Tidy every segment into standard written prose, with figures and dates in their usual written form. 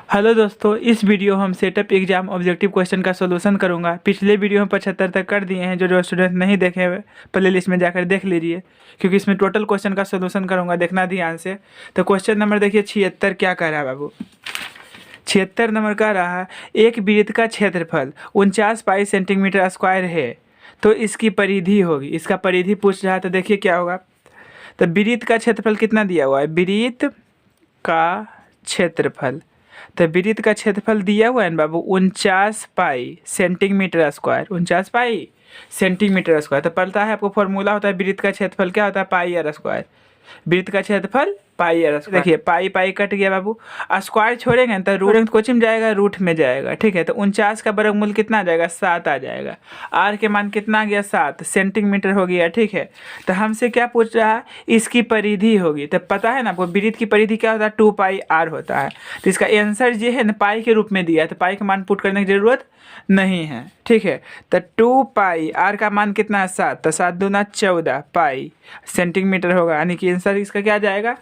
Hello दोस्तों, इस video हम सेटअप एग्जाम ऑब्जेक्टिव क्वेश्चन का सॉल्यूशन करूंगा। पिछले वीडियो में 75 तक कर दिए हैं। जो स्टूडेंट नहीं देखे हुए प्ले लिस्ट में जाकर देख लीजिए, क्योंकि इसमें टोटल क्वेश्चन का सॉल्यूशन करूंगा, देखना ध्यान से। तो क्वेश्चन नंबर देखिए 76 क्या कह रहा है बाबू। 76 नंबर कह रहा है एक वृत्त का क्षेत्रफल 49 पाई सेंटीमीटर स्क्वायर है, तो इसकी परिधि होगी। इसका परिधि पूछ रहा है, तो देखिए क्या होगा। तो वृत्त का क्षेत्रफल कितना दिया हुआ है, वृत्त का क्षेत्रफल। तो वृत्त का क्षेत्रफल दिया हुआ है ना बाबू 49 पाई सेंटीमीटर स्क्वायर। 49 पाई सेंटीमीटर स्क्वायर। तो पता है आपको फॉर्मूला होता है वृत्त का क्षेत्रफल क्या होता है, पाई आर स्क्वायर। वृत्त का क्षेत्रफल पाई आर स्क्वायर। देखिए पाई पाई कट गया बाबू, स्क्वायर छोड़ेंगे तो रूट कोचिंग में जाएगा, रूट में जाएगा। ठीक है, तो 49 का वर्गमूल कितना आ जाएगा, 7 आ जाएगा। आर के मान कितना आ गया, 7 सेंटीमीटर हो गया। ठीक है, तो हमसे क्या पूछ रहा है, इसकी परिधि होगी। तो पता है ना आपको वृत्त की परिधि क्या होता है, 2 पाई आर होता है। तो इसका आंसर जो है ना पाई के रूप में दिया है, तो पाई का मान पुट करने की जरूरत नहीं है। ठीक है, तो 2 पाई आर का मान कितना है, 7। तो 7 दूना 14 पाई सेंटीमीटर होगा, यानी कि आंसर इसका क्या आ जाएगा,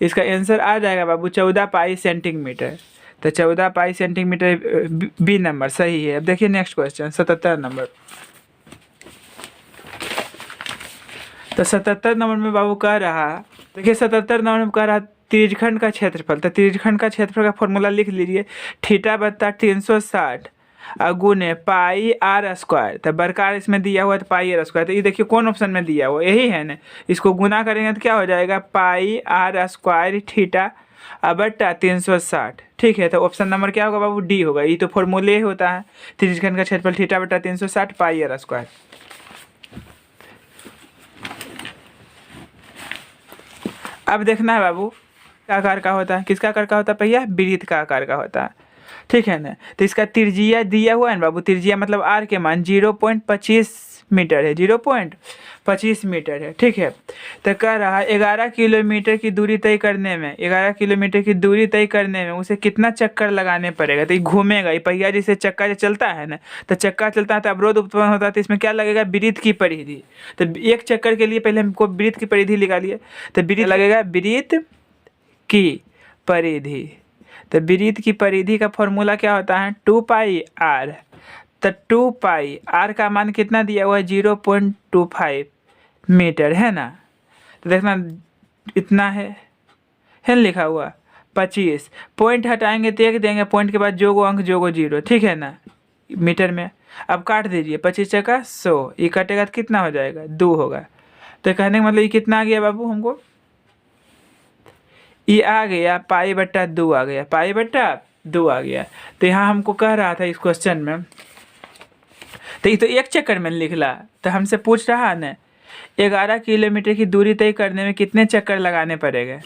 इसका आंसर आ जाएगा बाबू 14 पाई सेंटीमीटर। तो 14 पाई सेंटीमीटर बी नंबर सही है। अब देखिए नेक्स्ट क्वेश्चन 77 नंबर। तो 77 नंबर में बाबू कह रहा, देखिए 77 नंबर में कह रहा त्रिज्यखंड का क्षेत्रफल। तो त्रिज्यखंड का क्षेत्रफल का फॉर्मूला लिख लीजिए, थीटा बत्ता 360 गुने पाई आर स्क्वायर। तो बरकार इसमें दिया हुआ है तो पाई आर स्क्वायर। तो ये देखिए कौन ऑप्शन में दिया हुआ, यही है ना। इसको गुना करेंगे तो क्या हो जाएगा, पाई आर स्क्वायर थीटा बट्टा 360। ठीक है, तो ऑप्शन नंबर क्या होगा बाबू, डी होगा। ये तो फॉर्मूले होता है त्रिज्यखंड का क्षेत्रफल थीटा बट्टा 360 पाई आर स्क्वायर। अब देखना है बाबू का आकार का होता है, किसका आकार का होता है भैया, वृत्त का आकार का होता है। ठीक है ना, तो इसका त्रिज्या दिया हुआ है ना बाबू, त्रिज्या मतलब आर के मान 0.25 मीटर है, 0.25 मीटर है। ठीक है, तो कह रहा है 11 किलोमीटर की दूरी तय करने में, 11 किलोमीटर की दूरी तय करने में उसे कितना चक्कर लगाने पड़ेगा। तो ये घूमेगा, ये पहिया जैसे चक्का जो चलता है ना, तो चक्का चलता है तो अवरोध उत्पन्न होता है। तो इसमें क्या लगेगा, वृत्त की परिधि। तो एक चक्कर के लिए पहले हमको वृत्त की परिधि निकालिए। तो वृत्त लगेगा वृत्त की परिधि। तो वृत्त की परिधि का फॉर्मूला क्या होता है, 2 पाई आर। तो 2 पाई आर का मान कितना दिया हुआ है, 0.25 मीटर है ना। तो देखना इतना है लिखा हुआ 25। पॉइंट हटाएंगे तो एक देंगे, पॉइंट के बाद जो गो अंक जो गो 0। ठीक है ना, मीटर में। अब काट दीजिए, 25 चक्का 100, ये कटेगा तो कितना हो जाएगा, 2 होगा। तो कहने का मतलब ये कितना आ गया बाबू हमको, ये आ गया पाई बट्टा 2 आ गया, पाई बट्टा 2 आ गया। तो यहाँ हमको कह रहा था इस क्वेश्चन में, तो ये तो एक चक्कर में लिख ला। तो हमसे पूछ रहा है ना 11 किलोमीटर की दूरी तय करने में कितने चक्कर लगाने पड़ेगा।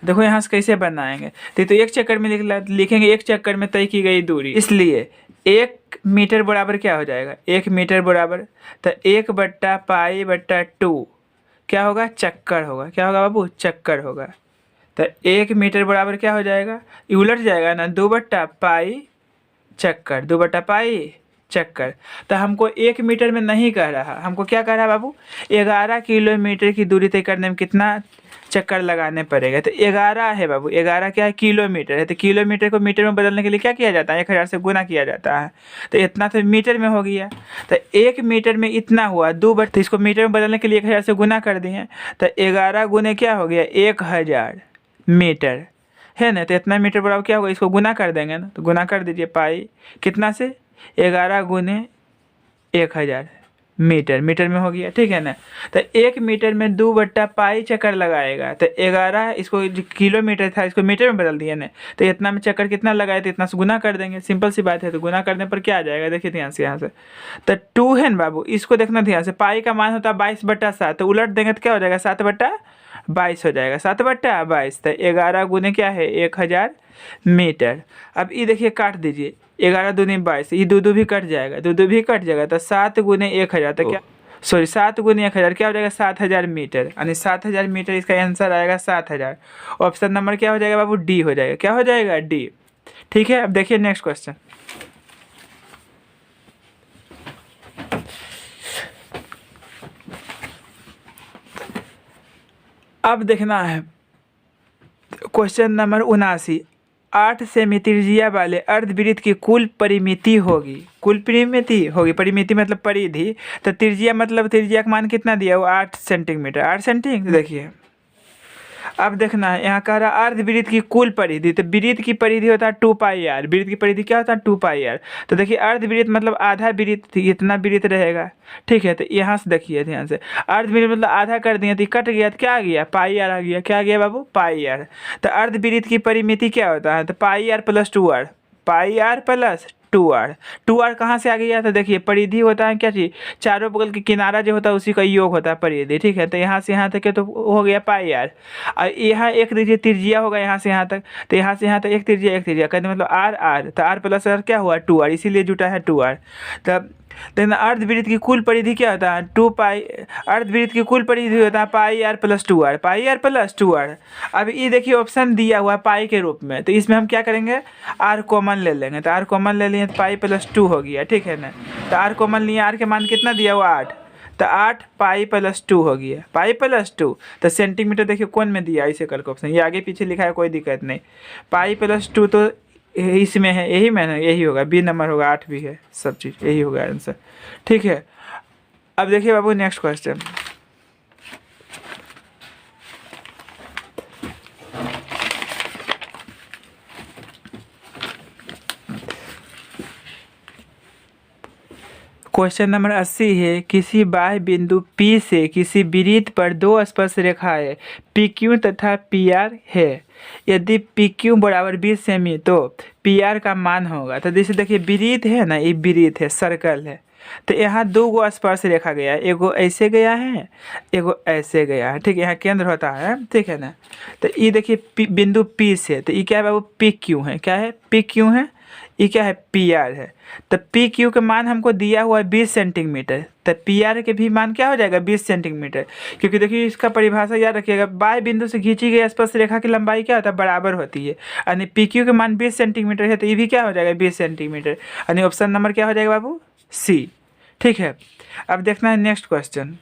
देखो यहाँ से कैसे बनाएंगे। तो ये तो एक चक्कर में लिखेंगे, एक चक्कर में तय की गई दूरी, इसलिए 1 मीटर बराबर क्या हो जाएगा, 1 मीटर बराबर। तो 1 बट्टा पाई बट्टा 2 क्या होगा, चक्कर होगा। क्या होगा बाबू, चक्कर होगा। तो 1 मीटर बराबर क्या हो जाएगा, ये उलट जाएगा ना, 2 बट्टा पाई चक्कर, 2 बट्टा पाई चक्कर। तो हमको 1 मीटर में नहीं कह रहा, हमको क्या कह रहा है बाबू, 11 किलोमीटर की दूरी तय करने में कितना चक्कर लगाने पड़ेगा। तो 11 है बाबू, 11 क्या है, किलोमीटर है। तो किलोमीटर को मीटर में बदलने के लिए क्या किया जाता है, 1000 से गुना किया जाता है। तो इतना तो मीटर में हो गया। तो 1 मीटर में इतना हुआ, 2 बट, तो इसको मीटर में बदलने के लिए 1000 से गुना कर दिए। तो 11 गुने क्या हो गया, 1000 मीटर है ना। तो इतना मीटर बराबर क्या होगा, इसको गुना कर देंगे ना। तो गुना कर दीजिए, पाई कितना से, 11 गुने 1000 मीटर, मीटर में हो गया। ठीक है ना, तो 1 मीटर में 2 बट्टा पाई चक्कर लगाएगा। तो 11 इसको किलोमीटर था, इसको मीटर में बदल दिया ना। तो इतना में चक्कर कितना लगाए, तो इतना से गुना कर देंगे, सिंपल सी बात है। तो गुना करने पर क्या आ जाएगा, देखिए ध्यान से यहाँ से। तो 2 है ना बाबू, इसको देखना ध्यान से, पाई का मान होता है 22 बट्टा 7। तो उलट देंगे तो क्या हो जाएगा, 7 बट्टा 22 हो जाएगा, 7 बट्टा 22। तो 11 गुने क्या है, 1000 मीटर। अब ये देखिए काट दीजिए, 11 दूनी 22, ये 2 भी कट जाएगा, 2 भी कट जाएगा। तो 7 गुने 1000, तो क्या, सॉरी 7 गुने 1000 क्या हो जाएगा, 7000 मीटर। यानी 7000 मीटर इसका आंसर आएगा 7000। ऑप्शन नंबर क्या हो जाएगा बाबू, डी हो जाएगा। क्या हो जाएगा, डी। ठीक है, अब देखिए नेक्स्ट क्वेश्चन। अब देखना है क्वेश्चन नंबर 79। 8 सेमी त्रिज्या वाले अर्धवृत्त की कुल परिमिति होगी। कुल परिमिति होगी, परिमिति मतलब परिधि, तो त्रिज्या मतलब त्रिज्या का मान कितना दिया वो 8 सेंटीमीटर, 8 सेंटीमीटर। देखिए अब देखना है, यहाँ कह रहा है अर्धवृत्त की कुल परिधि, तो वृत्त की परिधि होता है 2πr, वृत्त की परिधि क्या होता है 2πr। तो देखिए अर्धवृत्त मतलब आधा वृत्त, इतना वृत्त रहेगा, ठीक है। तो यहाँ से देखिए ध्यान से, अर्धवृत्त मतलब आधा कर दिए तो कट गया, तो क्या आ गया πr आ गया, क्या आ गया बाबू πr। तो अर्धवृत्त की परिमिति क्या होता है, तो πr + 2r, πr + 2r, 2r कहाँ से आ गया, तो देखिए परिधि होता है क्या चीज़, चारों बगल के किनारा जो होता है उसी का योग होता है परिधि, ठीक है। तो यहाँ से यहाँ तक तो हो गया πr, और यहाँ एक देखिए त्रिज्या होगा यहाँ से यहाँ तक, तो यहाँ से यहाँ तक एक त्रिज्या कहते मतलब r, तो r + r क्या हुआ 2r, इसीलिए जुटा है 2r। तब लेकिन अर्धवृत्त की कुल परिधि क्या होता है 2π, अर्धवृत्त की कुल परिधि होता है πr + 2r, πr + 2r। अब ये देखिए ऑप्शन दिया हुआ है पाई के रूप में, तो इसमें हम क्या करेंगे r कॉमन ले लेंगे, तो r कॉमन ले लिए तो पाई + 2 हो गया, ठीक है ना। तो r कॉमन लिए, r के मान कितना दिया हुआ 8, तो 8 पाई + 2 हो गया, पाई + 2। तो सेंटीमीटर देखिए कौन में दिया इसे करके ऑप्शन, ये आगे पीछे लिखा है कोई दिक्कत नहीं, पाई + 2 तो इसमें है, यही में है, यही होगा, बी नंबर होगा, 8 भी है, सब चीज़ यही होगा आंसर, ठीक है। अब देखिए बाबू नेक्स्ट क्वेश्चन, क्वेश्चन नंबर 80 है, किसी बाह्य बिंदु P से किसी वृत्त पर दो स्पर्श रेखाएं PQ तथा PR है। यदि PQ बराबर 20 सेमी तो PR का मान होगा। तो जैसे देखिए वृत्त है ना, ये वृत्त है, सर्कल है, तो यहाँ दो गो स्पर्श रेखा गया है, एगो ऐसे गया है, एगो ऐसे गया है, ठीक है, यहाँ केंद्र होता है, ठीक है ना। तो ये देखिए बिंदु P से, तो ये क्या है बाबू PQ है, क्या है PQ है, ये क्या है PR है। तो PQ का मान हमको दिया हुआ है 20 सेंटीमीटर, तो PR के भी मान क्या हो जाएगा 20 सेंटीमीटर, क्योंकि देखिए इसका परिभाषा याद रखिएगा, बाह्य बिंदु से खींची गई स्पर्श रेखा की लंबाई क्या होता है बराबर होती है, यानी PQ का मान 20 सेंटीमीटर है, तो ये भी क्या हो जाएगा 20 सेंटीमीटर, यानी ऑप्शन नंबर क्या हो जाएगा बाबू C, ठीक है। अब देखना है नेक्स्ट क्वेश्चन,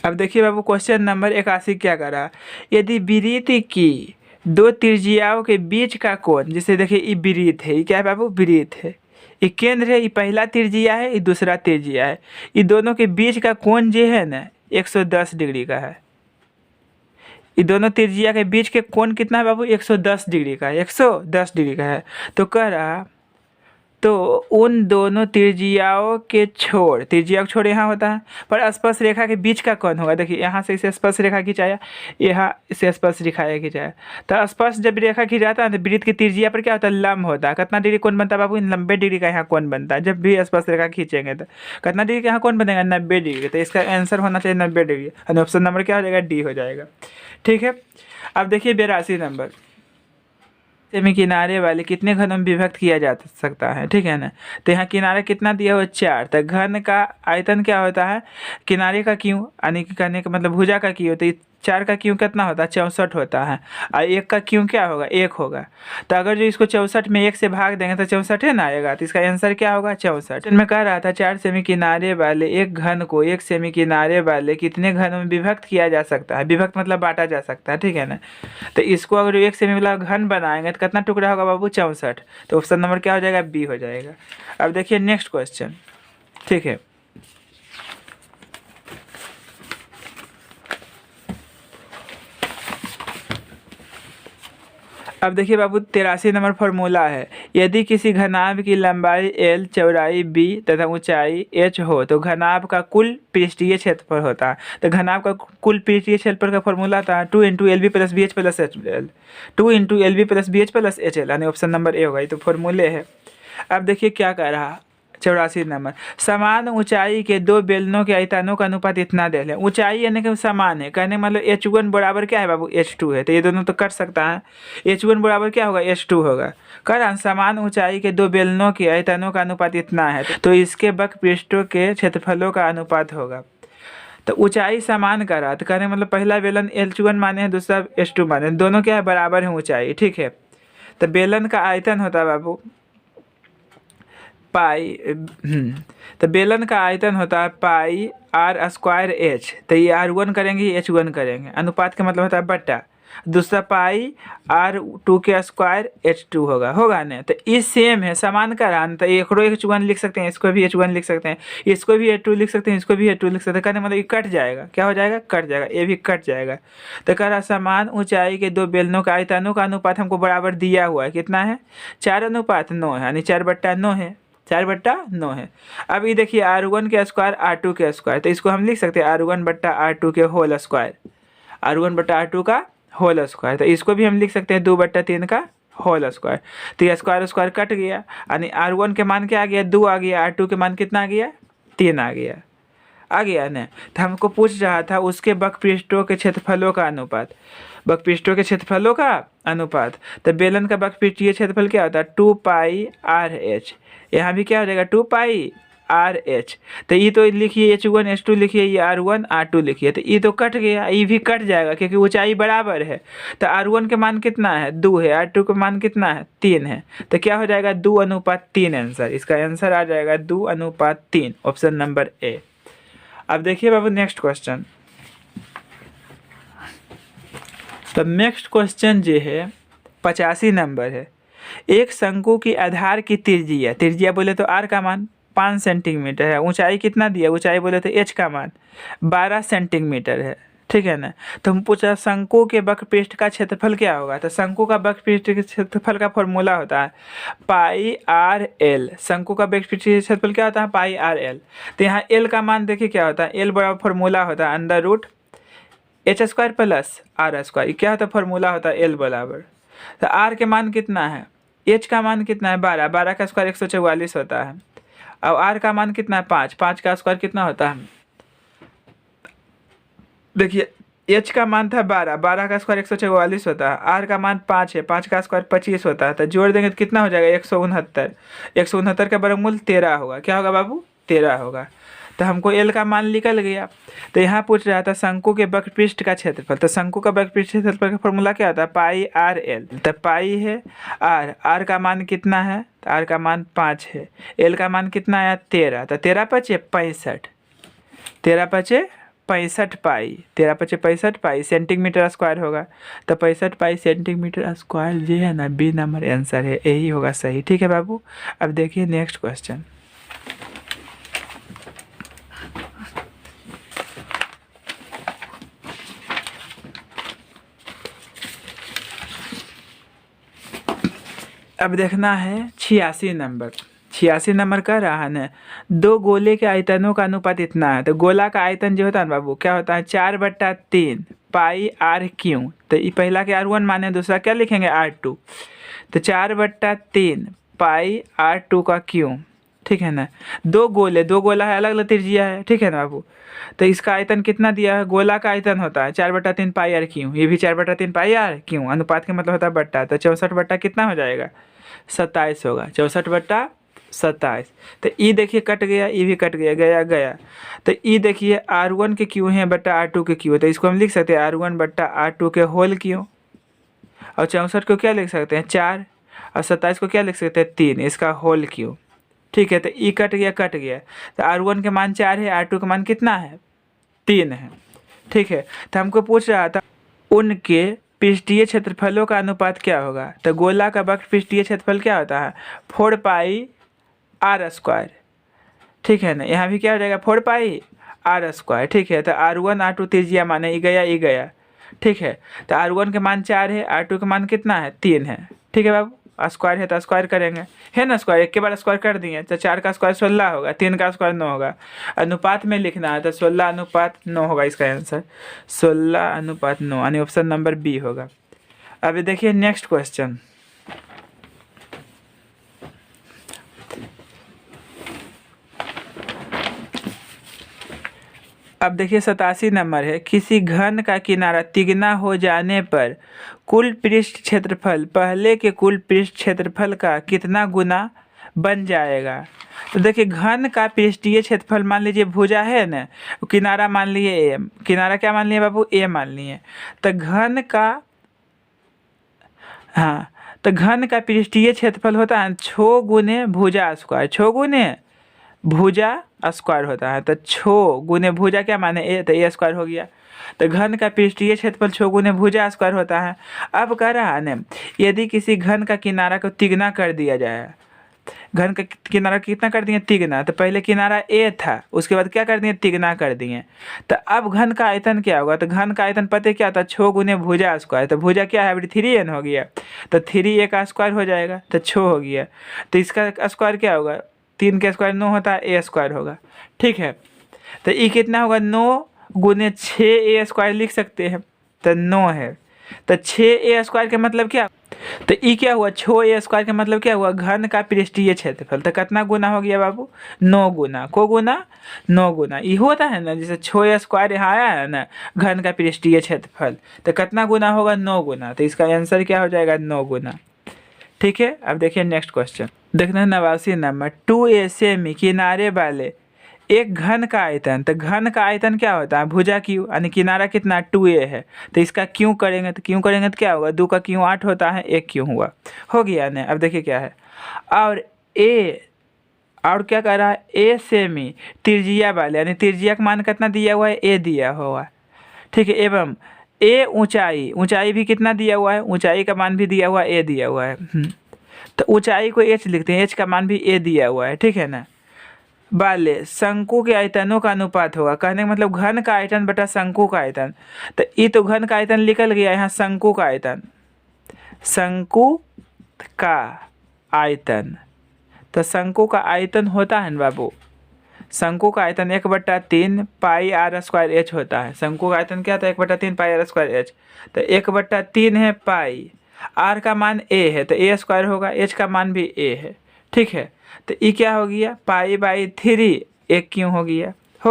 अब देखिए बाबू क्वेश्चन नंबर 81 क्या कर रहा है, यदि वृत्त की दो त्रिज्याओं के बीच का कोण, जैसे देखिए ये वृत्त है, ये क्या है बाबू वृत्त है, ये केंद्र है, ये पहला त्रिज्या है, ये दूसरा त्रिज्या है, ये दोनों के बीच का कोण जो है ना 110 डिग्री का है। ये दोनों त्रिज्या के बीच के कोण कितना है बाबू 110 डिग्री का है, 110 डिग्री का है। तो कह रहा तो उन दोनों त्रिज्याओं के छोर, त्रिज्या का छोर यहाँ होता है, पर स्पर्श रेखा के बीच का कौन होगा, देखिए यहाँ से इसे स्पर्श रेखा खिंचाया, यहाँ इसे स्पर्श रेखा खिंचाया, तो स्पर्श जब रेखा खिंचाता है तो वृत्त की त्रिज्या पर क्या होता है लंब होता है, कितना डिग्री कौन बनता है बाबू 90 डिग्री का यहाँ कौन बनता है, जब भी स्पर्श रेखा खींचेंगे तो कितना डिग्री का यहाँ कौन बनेगा 90 डिग्री। तो इसका आंसर होना चाहिए 90 डिग्री, यानी ऑप्शन नंबर क्या हो जाएगा डी हो जाएगा, ठीक है। अब देखिए 82 नंबर, सेमी किनारे वाले कितने घनों में विभक्त किया जा सकता है, ठीक है ना। तो यहाँ किनारा कितना दिया हुआ 4, तो घन का आयतन क्या होता है, किनारे का क्यों यानी कि कहने का मतलब भुजा का क्यों, तो 4 का क्यों कितना होता है 64 होता है, और 1 का क्यों क्या होगा 1 होगा। तो अगर जो इसको 64 में 1 से भाग देंगे तो 64 है ना आएगा, तो इसका आंसर क्या होगा 64। मैं कह रहा था 4 सेमी किनारे वाले एक घन को 1 सेमी किनारे वाले कितने घनों में विभक्त किया जा सकता है, विभक्त मतलब बांटा जा सकता है, ठीक है ना। तो इसको अगर 1 सेमी वाला घन बनाएंगे तो कितना टुकड़ा होगा बाबू 64, तो ऑप्शन नंबर क्या हो जाएगा बी हो जाएगा। अब देखिए नेक्स्ट क्वेश्चन, ठीक है। अब देखिए बाबू 83 नंबर फॉर्मूला है, यदि किसी घनाभ की लंबाई L, चौड़ाई B तथा ऊंचाई H हो तो घनाभ का कुल पृष्ठीय क्षेत्रफल होता है। तो घनाभ का कुल पृष्ठीय क्षेत्रफल का फॉर्मूला था 2 × LB + BH + HL, 2 × LB + BH + HL, यानी ऑप्शन नंबर ए होगा, ये तो फॉर्मूले है। अब देखिए क्या कह रहा 84 नंबर, समान ऊंचाई के दो बेलनों के आयतनों का अनुपात इतना दे लें, ऊंचाई यानी कि समान है, कहने मतलब H1 बराबर क्या है बाबू H2 है, तो ये दोनों तो कर सकता है, H1 बराबर क्या होगा H2 होगा। कारण समान ऊंचाई के दो बेलनों के आयतनों का अनुपात इतना है, तो इसके वक्र पृष्ठों के क्षेत्रफलों का अनुपात होगा। तो ऊंचाई समान करा, तो कहने मतलब पहला बेलन H1 माने है, दूसरा H2 माने, दोनों क्या है बराबर है ऊंचाई, ठीक है। तो बेलन का आयतन होता है बाबू पाई, तो बेलन का आयतन होता है पाई आर स्क्वायर एच, तो ये R1 करेंगे H1 करेंगे, अनुपात का मतलब होता है बट्टा, दूसरा पाई R2 के स्क्वायर H2 होगा ना। तो ये सेम है, समान का रहा, तो एक H1 लिख सकते हैं, इसको भी H1 लिख सकते हैं, इसको भी H2 लिख सकते हैं, इसको भी H2 लिख सकते हैं, कहने मतलब ये कट जाएगा, क्या हो जाएगा, कट जाएगा, ये भी कट जाएगा। तो कह रहा समान ऊंचाई के दो बेलनों का आयतनों का अनुपात हमको बराबर दिया हुआ है, कितना है, 4:9 है, यानी 4/9 है, 4/9 है। अब ये देखिए R1 के स्क्वायर R2 के स्क्वायर, तो इसको हम लिख सकते हैं R1/R2 के होल स्क्वायर, R1/R2 का होल स्क्वायर, तो इसको भी हम लिख सकते हैं 2/3 का होल स्क्वायर। तो ये स्क्वायर स्क्वायर कट गया, यानी R1 के मान क्या आ गया, 2 आ गया, R2 के मान कितना आ गया, 3 आ गया ना। तो हमको पूछ रहा था उसके वक्रपृष्ठों के क्षेत्रफलों का अनुपात, वक्रपृष्ठों के क्षेत्रफलों का अनुपात। तो बेलन का वक्रपृष्ठीय क्षेत्रफल क्या होता है, 2πRh, यहाँ भी क्या हो जाएगा 2πRh। तो ये तो लिखिए H1 H2 लिखिए, ये R1 R2 लिखिए, तो ये तो कट गया, ये भी कट जाएगा क्योंकि ऊंचाई बराबर है। तो R1 के मान कितना है, 2 है, R2 का मान कितना है, 3 है, तो क्या हो जाएगा 2:3 आंसर, इसका आंसर आ जाएगा 2:3, ऑप्शन नंबर ए। अब देखिए बाबू नेक्स्ट क्वेश्चन। तो नेक्स्ट क्वेश्चन जो है 85 नंबर है। एक शंकु की आधार की त्रिज्या बोले तो R का मान 5 सेंटीमीटर है, ऊंचाई कितना दिया, ऊंचाई बोले तो H का मान 12 सेंटीमीटर है, ठीक है ना। तो हम पूछा शंकु के वक्रपृष्ठ का क्षेत्रफल क्या होगा। तो शंकु का वक्रपृष्ठ के क्षेत्रफल का फॉर्मूला होता है πRL, शंकु का वक्रपृष्ठ क्षेत्रफल क्या होता है, πRL। तो यहाँ L का मान देखिए क्या होता है, L बराबर फॉर्मूला होता है √H² + R², क्या होता है फॉर्मूला होता है L बराबर। तो R के मान कितना है, H का मान कितना है 12, 12 का स्क्वायर 144 होता है, और R का मान कितना है 5, 5 का स्क्वायर कितना होता है, देखिए H का मान था 12, 12 का स्क्वायर 144 होता है, R का मान 5 है, 5 का स्क्वायर 25 होता है, तो जोड़ देंगे तो कितना हो जाएगा 169, 169 का वर्गमूल 13 होगा, क्या होगा बाबू 13 होगा। तो हमको L का मान निकल गया। तो यहाँ पूछ रहा था शंकु के वक्रपृष्ठ का क्षेत्रफल, तो शंकु का वक्रपृष्ठ क्षेत्रफल का फॉर्मूला क्या होता है πRL। तो पाई है R का मान कितना है, तो R का मान 5 है, L का मान कितना है 13, तो 13×5 = 65, 13×5 = 65 पाई, 13×5 = 65 पाई सेंटीमीटर स्क्वायर होगा। तो 65 पाई सेंटीमीटर स्क्वायर जो है ना, बी नंबर आंसर है, यही होगा सही, ठीक है बाबू। अब देखिए नेक्स्ट क्वेश्चन। अब देखना है 86 नंबर, 86 नंबर का रहा है, दो गोले के आयतनों का अनुपात इतना है। तो गोला का आयतन जो होता है ना बाबू, क्या होता है 4/3 πRQ। तो ये पहला के R1 माने, दूसरा क्या लिखेंगे R2, तो 4/3 πR2 का Q, ठीक है ना। दो गोला है, अलग अलग त्रिज्या है, ठीक है ना बाबू। तो इसका आयतन कितना दिया है, गोला का आयतन होता है 4/3 πRQ, ये भी 4/3 πRQ, अनुपात का मतलब होता है बट्टा, तो 64 बट्टा कितना हो जाएगा 27 होगा, 64/27। तो ई देखिए कट गया, ई भी कट गया, गया। तो ई देखिए R1 के Q है बट्टा R2 के Q, तो इसको हम लिख सकते हैं R1/R2 के होल Q, और 64 को क्या लिख सकते हैं 4, और 27 को क्या लिख सकते हैं 3, इसका होल Q, ठीक है। तो ई कट गया, तो R1 के मान 4 है, R2 का मान कितना है 3 है, ठीक है। तो हमको पूछ रहा था उनके पृष्ठीय क्षेत्रफलों का अनुपात क्या होगा। तो गोला का वक्रपृष्ठीय क्षेत्रफल क्या होता है 4πR², ठीक है ना। यहाँ भी क्या हो जाएगा 4πR², ठीक है। तो R1 R2 त्रिज्या माने ये गया, ठीक है। तो R1 के मान 4 है, R2 का मान कितना है 3 है, ठीक है बाबू। स्क्वायर है तो स्क्वायर करेंगे, है ना, स्क्वायर एक के बार स्क्वायर कर दिए। तो 4 का स्क्वायर 16 होगा, 3 का स्क्वायर 9 होगा, अनुपात में लिखना है तो 16:9 होगा इसका आंसर, 16:9, यानी ऑप्शन नंबर बी होगा। अभी देखिए नेक्स्ट क्वेश्चन। अब देखिए 87 नंबर है, किसी घन का किनारा तिगुना हो जाने पर कुल पृष्ठ क्षेत्रफल पहले के कुल पृष्ठ क्षेत्रफल का कितना गुना बन जाएगा। तो देखिए घन का पृष्ठीय क्षेत्रफल मान लीजिए भुजा है ना, किनारा मान लिए ए, किनारा क्या मान लिए बाबू ए मान लिए। तो घन का पृष्ठीय क्षेत्रफल होता है 6 गुने भुजा स्क्वायर, 6 गुने भुजा स्क्वायर होता है। तो 6 गुने भुजा क्या माने ए, तो ए स्क्वायर हो गया। तो घन का पृष्ठीय क्षेत्रफल 6 गुने भुजा स्क्वायर होता है। अब कह रहा है ना, यदि किसी घन का किनारा को तिगुना कर दिया जाए, घन का किनारा कितना कर दिए तिगुना, तो पहले किनारा ए था, उसके बाद क्या कर दिए तिगुना कर दिए। तो अब घन का आयतन क्या होगा, तो घन का आयतन पता क्या था 6 गुने भुजा स्क्वायर। तो भुजा क्या है 3n हो गया, तो 3a का स्क्वायर हो जाएगा, तो 6 हो गया। तो इसका स्क्वायर क्या होगा, 3 का स्क्वायर 9 होता है, ए स्क्वायर होगा। ठीक है, तो ये कितना होगा 9 गुने 6a स्क्वायर लिख सकते हैं, तो 9 है। तो 6a स्क्वायर का मतलब क्या, तो ई क्या हुआ 6a स्क्वायर का मतलब क्या हुआ घन का पृष्ठीय क्षेत्रफल। तो कितना गुना हो गया बाबू 9 गुना, को गुना 9 गुना। ये होता है ना, जैसे 6a स्क्वायर यहाँ आया है ना घन का पृष्ठीय क्षेत्रफल, तो कितना गुना होगा 9 गुना। तो इसका आंसर क्या हो जाएगा 9 गुना। ठीक है, अब देखिए नेक्स्ट क्वेश्चन देखना 89 नंबर। 2a सेमी किनारे वाले एक घन का आयतन, तो घन का आयतन क्या होता है भुजा क्यू, यानी किनारा कितना 2a है, तो इसका क्यों करेंगे, तो क्यों करेंगे तो क्या होगा 2 का क्यों 8 होता है, 1 क्यों हुआ, हो गया ना। अब देखिए क्या है, और a और क्या कर रहा है a सेमी त्रिज्या वाले, यानी त्रिज्या का मान कितना दिया हुआ है a दिया हुआ। ठीक है, एवं a ऊंचाई, ऊंचाई भी कितना दिया हुआ है, ऊंचाई का मान भी दिया हुआ है a दिया हुआ है। तो ऊंचाई को h लिखते हैं, h का मान भी a दिया हुआ है। ठीक है ना, वाले शंकु के आयतनों का अनुपात होगा। कहने का मतलब घन का आयतन बटा शंकु का आयतन। तो ये तो घन का आयतन निकल गया, यहाँ शंकु का आयतन, शंकु का आयतन। तो शंकु का आयतन होता है ना बाबू, शंकु का आयतन 1/3 पाई आर स्क्वायर एच होता है। शंकु का आयतन क्या था 1/3 पाई आर स्क्वायर एच। तो 1/3 है पाई, आर का मान ए है तो ए स्क्वायर होगा, एच का मान भी ए है। ठीक है, तो ये क्या हो गया पाई/3 1 क्यों हो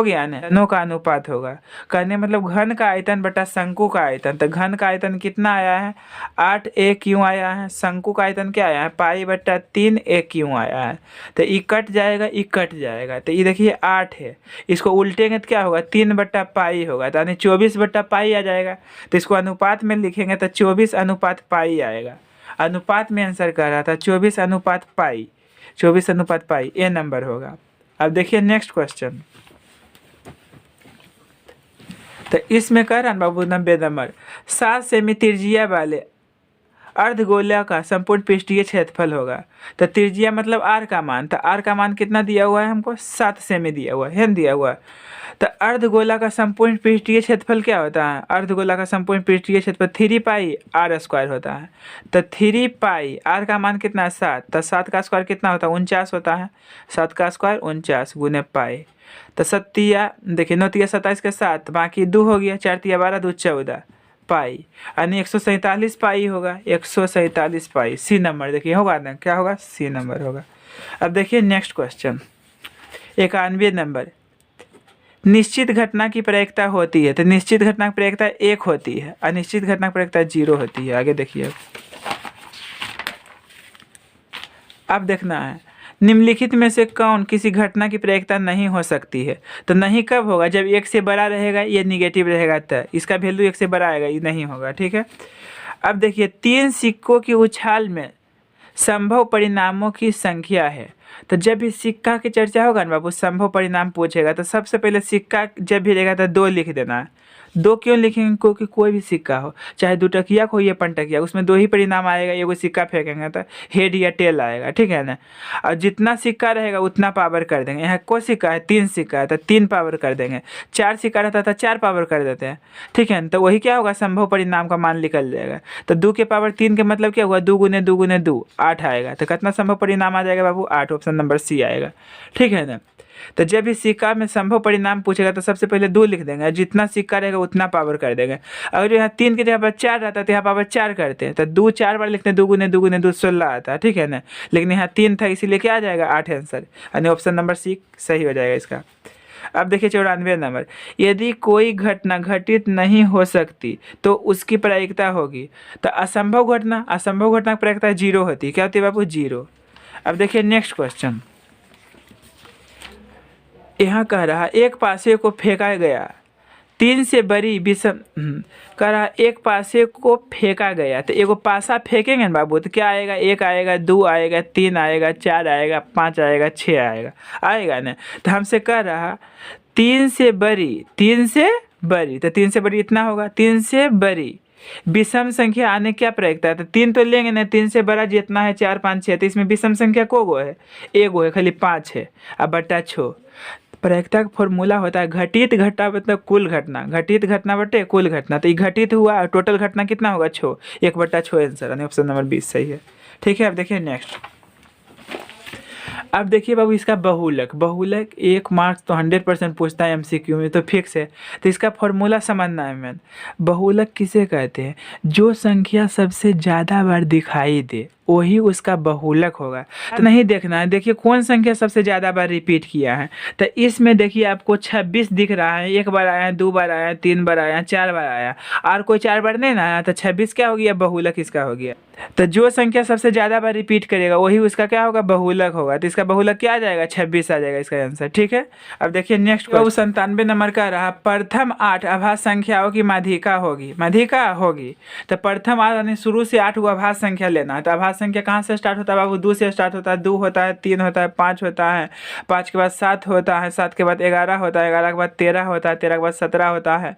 गया ना, दोनों का अनुपात होगा। कहने मतलब घन का आयतन बटा शंकु का आयतन। तो घन का आयतन कितना आया है 8a क्यों आया है, शंकु का आयतन क्या आया है पाई/3 1 क्यों आया है। तो ये कट जाएगा, ये कट जाएगा, तो ये देखिए 8 है, इसको उल्टेंगे तो क्या होगा 3/पाई होगा, तो यानी 24/पाई आ जाएगा। तो इसको अनुपात में लिखेंगे तो 24/पाई आएगा। अनुपात में आंसर कर रहा था 24/पाई, 24/पाई ए नंबर होगा। अब देखिए नेक्स्ट क्वेश्चन, तो इसमें कह रहा है बाबू 90 नंबर। 7 सेमी त्रिज्या वाले अर्धगोला का संपूर्ण पृष्ठीय क्षेत्रफल होगा। तो त्रिज्या मतलब आर का मान, तो आर का मान कितना दिया हुआ है हमको 7 सेमी दिया हुआ है दिया हुआ। तो अर्धगोला का संपूर्ण पृष्ठीय क्षेत्रफल क्या होता है, अर्धगोला का संपूर्ण पृष्ठीय क्षेत्रफल 3 पाई आर स्क्वायर होता है। तो 3 पाई आर का मान कितना है 7, तो 7 का स्क्वायर कितना होता है 49 होता है, 7 का स्क्वायर 49 गुने पाई। तो 7 देखिए 9 27 के 7 बाकी 2 हो गया, 4 12 2 14 पाई, यानी 147 पाई होगा, 147 पाई सी नंबर देखिए होगा ना, क्या होगा सी नंबर होगा। अब देखिए नेक्स्ट क्वेश्चन 91 नंबर। निश्चित घटना की प्रायिकता होती है, तो निश्चित घटना की प्रायिकता 1 होती है, अनिश्चित घटना की प्रायिकता 0 होती है। आगे देखिए, अब देखना है निम्नलिखित में से कौन किसी घटना की प्रायिकता नहीं हो सकती है। तो नहीं कब होगा, जब 1 से बड़ा रहेगा, ये निगेटिव रहेगा, तो इसका वैल्यू 1 से बड़ा आएगा, ये नहीं होगा। ठीक है, अब देखिए 3 सिक्कों की उछाल में संभव परिणामों की संख्या है। तो जब भी सिक्का की चर्चा होगा ना बाबू, संभव परिणाम पूछेगा, तो सबसे पहले सिक्का जब भी रहेगा तो 2 लिख देना है। 2 क्यों लिखेंगे, क्योंकि कोई भी सिक्का हो, चाहे 2 टकिया हो या 5 टकिया, उसमें 2 ही परिणाम आएगा, एगो सिक्का फेंकेंगे तो हेड या टेल आएगा। ठीक है ना, और जितना सिक्का रहेगा उतना पावर कर देंगे। यहाँ कोई सिक्का है 3 सिक्का है तो 3 पावर कर देंगे, 4 सिक्का रहता था 4 पावर कर देते हैं। ठीक है, तो वही क्या होगा संभव परिणाम का मान निकल जाएगा। तो 2 के पावर 3 के मतलब क्या हुआ 2 गुने 2 गुने 2 8 आएगा। तो कितना संभव परिणाम आ जाएगा बाबू 8, ऑप्शन नंबर सी आएगा। ठीक है ना, तो जब भी सिक्का में संभव परिणाम पूछेगा तो सबसे पहले 2 लिख देंगे, जितना सिक्का रहेगा उतना पावर कर देंगे। अगर यहाँ 3 के जगह पर 4 रहता है तो यहाँ पावर 4 करते हैं, तो 2 4 बार लिखते हैं, 2 गुने 2 गुने 2 16 आता है। ठीक है ना, लेकिन यहाँ 3 था इसीलिए क्या आ जाएगा 8 आंसर, यानी ऑप्शन नंबर सी सही हो जाएगा इसका। अब देखिए 94 नंबर। यदि कोई घटना घटित नहीं हो सकती तो उसकी प्रायिकता होगी। तो असंभव घटना की प्रायिकता 0 होती है, क्या होती है बाबू 0। अब देखिए नेक्स्ट क्वेश्चन, यहाँ कह रहा एक पासे को फेंका गया 3 से बड़ी विषम कह रहा एक पासे को फेंका गया। तो एगो पासा फेंकेंगे ना बाबू तो क्या आएगा, 1 आएगा, 2 आएगा, 3 आएगा, 4 आएगा, 5 आएगा, 6 आएगा, आएगा ना। तो हमसे कह रहा 3 से बड़ी, 3 से बड़ी, तो 3 से बड़ी इतना होगा, 3 से बड़ी विषम संख्या आने क्या प्रयोगता है। तो 3 तो लेंगे ना, 3 से बड़ा जितना है 4 5 6, तो इसमें विषम संख्या को गो है, एगो है, खाली 5 है। अब बट्टा 6 प्रायिकता का फॉर्मूला होता है घटित घटा मतलब कुल घटना, घटित घटना बटे कुल घटना। तो ये घटित हुआ, टोटल घटना कितना होगा 6, 1/6 आंसर, यानी ऑप्शन नंबर 20 सही है। ठीक है, अब देखिए नेक्स्ट। अब देखिए बाबू इसका बहुलक, बहुलक 1 मार्क्स तो 100% पूछता है एमसीक्यू में, तो फिक्स है। तो इसका फॉर्मूला समझना है मैन। बहुलक किसे कहते हैं, जो संख्या सबसे ज़्यादा बार दिखाई दे वही उसका बहुलक होगा। नहीं देखना है, देखिए कौन संख्या सबसे ज़्यादा बार रिपीट किया है। तो इसमें देखिए आपको 26 दिख रहा है, 1 बार आया, 2 बार आया, 3 बार आया, 4 बार आया, और कोई 4 बार नहीं ना आया, तो 26 क्या हो गया, बहुलक इसका हो गया। तो जो संख्या सबसे ज़्यादा बार रिपीट करेगा वही उसका क्या होगा, बहुलक होगा। तो इसका बहुलक क्या आ जाएगा, 26 आ जाएगा इसका आंसर। ठीक है, अब देखिए नेक्स्ट क्वेश्चन। 97 नंबर का रहा, प्रथम 8 अभाज्य संख्याओं की माध्यिका होगी, माध्यिका होगी। तो प्रथम 8 यानी शुरू से 8 अभाज्य संख्या लेना है। तो अभाज्य संख्या कहाँ से स्टार्ट होता है बाबू, 2 से स्टार्ट होता है, 2 होता है, 3 होता है, 5 होता है, 5 के बाद 7 होता है, 7 के बाद 11 होता है, 11 के बाद 13 होता है, 13 के बाद 17 होता है,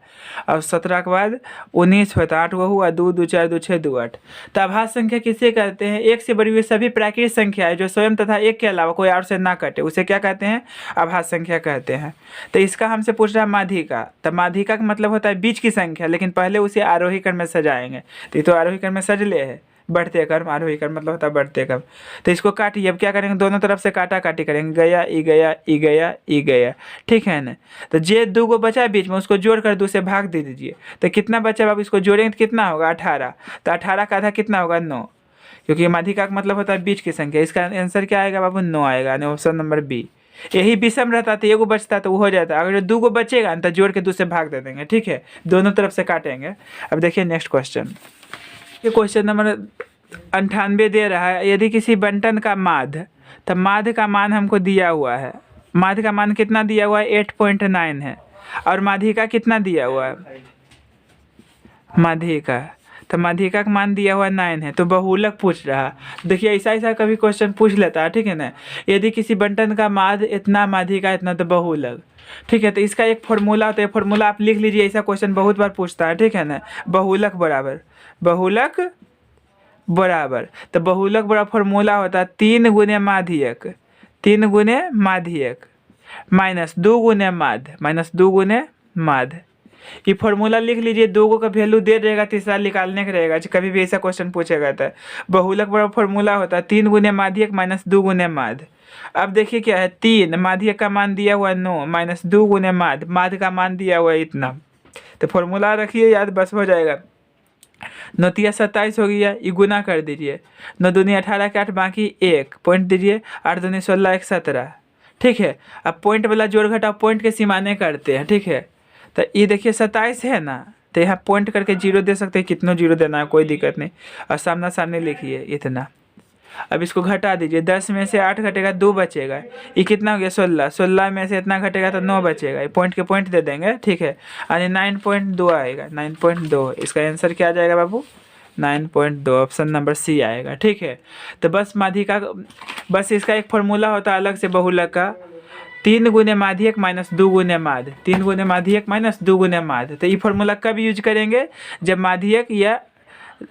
और 17 के बाद 19 होता है, 8 वो हुआ, 2 2 4 2 6 2 8। तो अभाज्य संख्या किसे कहते हैं, 1 से बड़ी हुई सभी प्राकृतिक संख्या है जो स्वयं तथा 1 के अलावा कोई और से ना कटे, उसे क्या कहते हैं, अभाज्य संख्या कहते हैं। तो इसका हमसे पूछ रहा है माध्यिका। तो माध्यिका का मतलब होता है बीच की संख्या, लेकिन पहले उसे आरोही क्रम में सजाएंगे। तो ये तो आरोही क्रम में सज ले है, बढ़ते क्रम, आरोही क्रम मतलब होता है बढ़ते क्रम। तो इसको काटिए, अब क्या करेंगे, दोनों तरफ से काटा काटी करेंगे, गया ई गया ई गया ई गया। ठीक है ना। तो जे 2 को बचा बीच में उसको जोड़कर 2 से भाग दे दीजिए। तो कितना बचा अब इसको जोड़ेंगे तो कितना होगा, 18। तो 18 का आधा कितना होगा, 9, क्योंकि माध्यिका का मतलब होता है बीच की संख्या। इसका आंसर क्या आएगा बाबू, 9 आएगा, यानी ऑप्शन नंबर बी। यही विषम रहता तो एगो बचता तो वो हो जाता, अगर 2 को बचेगा तो जोड़ के 2 से भाग दे देंगे। ठीक है, दोनों तरफ से काटेंगे। अब देखिए नेक्स्ट क्वेश्चन, ये क्वेश्चन नंबर 98 दे रहा है, यदि किसी बंटन का माध्य, तो माध्य का मान हमको दिया हुआ है, माध्य का मान कितना दिया हुआ है, 8.9 है, और माध्यिका कितना दिया हुआ है, माध्यिका, तो माध्यिका का मान दिया हुआ 9 है। तो बहुलक पूछ रहा, देखिए ऐसा ऐसा कभी क्वेश्चन पूछ लेता है। ठीक है ना, यदि किसी बंटन का माध्य इतना, माध्यिका इतना, तो बहुलक। ठीक है, तो इसका एक फॉर्मूला होता है, फॉर्मूला आप लिख लीजिए, ऐसा क्वेश्चन बहुत बार पूछता है। ठीक है ना, बहुलक बराबर, बहुलक बराबर, तो बहुलक बड़ा फॉर्मूला होता है 3 गुने माध्यक, 3 गुने माध्यक माइनस 2 गुने माध्य, माइनस 2 गुने माध्य। ये फॉर्मूला लिख लीजिए, 2 का वैल्यू दे देगा, तीसरा निकालने का रहेगा, कभी भी ऐसा क्वेश्चन पूछेगा। तो बहुलक बड़ा फॉर्मूला होता है 3 गुने माध्यक माइनस 2 गुने माध्य। अब देखिए क्या है, 3 माध्यक का मान दिया हुआ 9 माइनस 2 गुने माध्य, माध्य का मान दिया हुआ इतना। तो फॉर्मूला रखिए याद, बस हो जाएगा। 9 तिया 27 हो गया, ये गुना कर दीजिए, 9 दूनी 18 के 8 बाकी 1 पॉइंट दीजिए, 8 दूनी 16 1 17। ठीक है, अब पॉइंट वाला जोड़ घटाव पॉइंट के सीमाने करते हैं। ठीक है, तो ये देखिए 27 है ना, तो यहाँ पॉइंट करके 0 दे सकते हैं, कितना 0 देना है कोई दिक्कत नहीं, और सामना सामने लिखिए इतना। अब इसको घटा दीजिए, 10 में से 8 घटेगा 2 बचेगा, ये कितना हो गया 16, 16 में से इतना घटेगा तो 9 बचेगा, ये पॉइंट के पॉइंट दे देंगे। ठीक है, यानी 9.2 आएगा, 9.2। इसका आंसर क्या आ जाएगा बाबू, 9.2, ऑप्शन नंबर सी आएगा। ठीक है, तो बस माध्यिका, बस इसका एक फॉर्मूला होता है अलग से बहुलक का, 3 गुने माध्यक माइनस 2 गुने माध्य, 3 गुने माध्यक माइनस 2 गुने माध्य। तो ये फॉर्मूला कब यूज करेंगे, जब माध्यक, या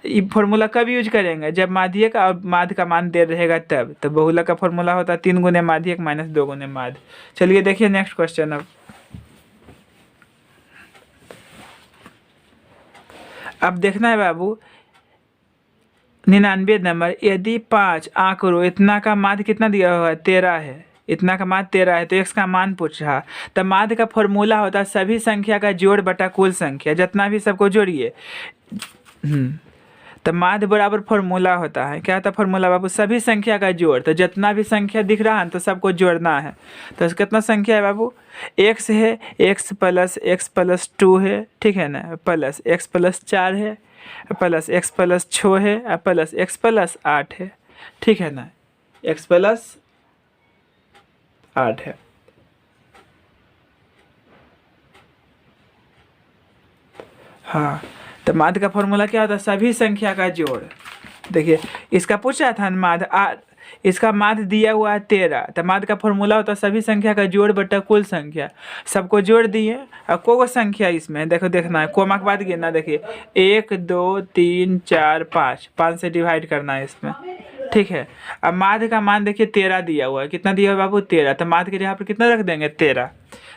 ये फॉर्मूला कब यूज करेंगे, जब माध्यक और माध्य का मान दे रहेगा तब। तो बहुलक का फॉर्मूला होता है 3 गुने माध्यक माइनस 2 गुने माध्य। चलिए देखिए नेक्स्ट क्वेश्चन। अब देखना है बाबू 99 नंबर, यदि 5 आंकड़ों इतना का माध्य कितना दिया हुआ है, 13 है, इतना का माध्य 13 है, तो x का मान पूछ रहा। तो माध्य का फॉर्मूला होता है सभी संख्या का जोड़ बटा कुल संख्या, जितना भी सबको जोड़िए। तो माध्य बराबर फॉर्मूला होता है, क्या होता है फॉर्मूला बाबू, सभी संख्या का जोड़, तो जितना भी संख्या दिख रहा है तो सबको जोड़ना है। तो कितना संख्या है बाबू, x है, x प्लस 2 है, ठीक है ना, प्लस x प्लस 4 है, प्लस x प्लस 6 है, प्लस x प्लस 8 है। ठीक है ना, x प्लस 8 है। हाँ, तो माध्य का फॉर्मूला क्या होता है? सभी संख्या का जोड़। देखिए इसका पूछा था न माध्य, इसका माध्य दिया हुआ है 13, तो माध्य का फॉर्मूला होता है सभी संख्या का जोड़ बटा कुल संख्या। सबको जोड़ दिए, अब को संख्या इसमें देखो देखना है, कोमा के बाद गिनना। देखिए 1 2 3 4 5, 5 से डिवाइड करना है इसमें, ठीक है। अब माध्य का मान देखिए 13 दिया हुआ है, कितना दिया हुआ बाबू? 13। तो माध्य के जगह पर कितना रख देंगे? 13।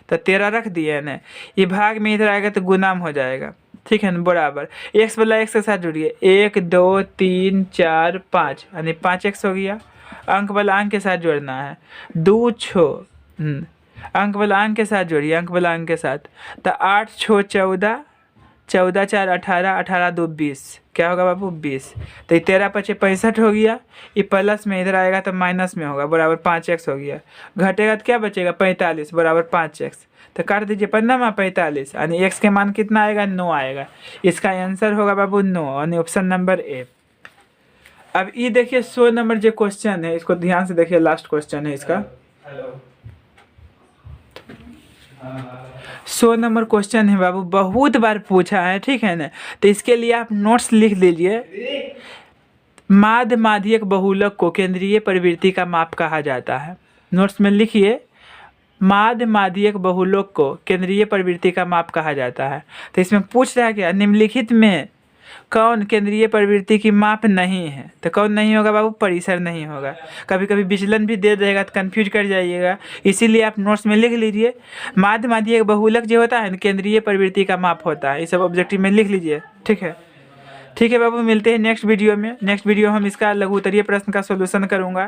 तो 13 रख दिए ना, ये भाग में इधर आएगा तो गुणाम हो जाएगा, ठीक है ना, बराबर x वाला x के साथ जुड़िए, 1 2 3 4 5 यानी 5x हो गया। अंक वाला अंक के साथ जोड़ना है, 2 6 अंक वाला अंक के साथ जोड़िए, अंक वाला अंक के साथ। तो 8 6 14, 14 4 18, 18 2 20, क्या होगा बाबू? 20। तो ये 13 5 65 हो गया, ये प्लस में इधर आएगा तो माइनस में होगा, बराबर 5x हो गया। घटेगा तो क्या बचेगा? 45 बराबर 5x। तो काट दीजिए 15 में 45, यानी x के मान कितना आएगा? 9 आएगा। इसका आंसर होगा बाबू 9, यानी ऑप्शन नंबर ए। अब ये देखिए 100 नंबर जो क्वेश्चन है, इसको ध्यान से देखिए, लास्ट क्वेश्चन है इसका। 100 नंबर क्वेश्चन है बाबू, बहुत बार पूछा है, ठीक है ना। तो इसके लिए आप नोट्स लिख लीजिए। माध्य माध्यक बहुलक को केंद्रीय प्रवृत्ति का माप कहा जाता है। नोट्स में लिखिए, माध्य माध्यक बहुलक को केंद्रीय प्रवृत्ति का माप कहा जाता है। तो इसमें पूछ रहा है क्या? निम्नलिखित में कौन केंद्रीय प्रवृत्ति की माप नहीं है? तो कौन नहीं होगा बाबू? परिसर नहीं होगा। कभी कभी विचलन भी दे देगा तो कंफ्यूज कर जाइएगा, इसीलिए आप नोट्स में लिख लीजिए। माध्य माध्यक बहुलक जो होता है केंद्रीय प्रवृत्ति का माप होता है, ये सब ऑब्जेक्टिव में लिख लीजिए, ठीक है। ठीक है बाबू, मिलते हैं नेक्स्ट वीडियो में। नेक्स्ट वीडियो हम इसका लघु उत्तरीय प्रश्न का सॉल्यूशन करूँगा।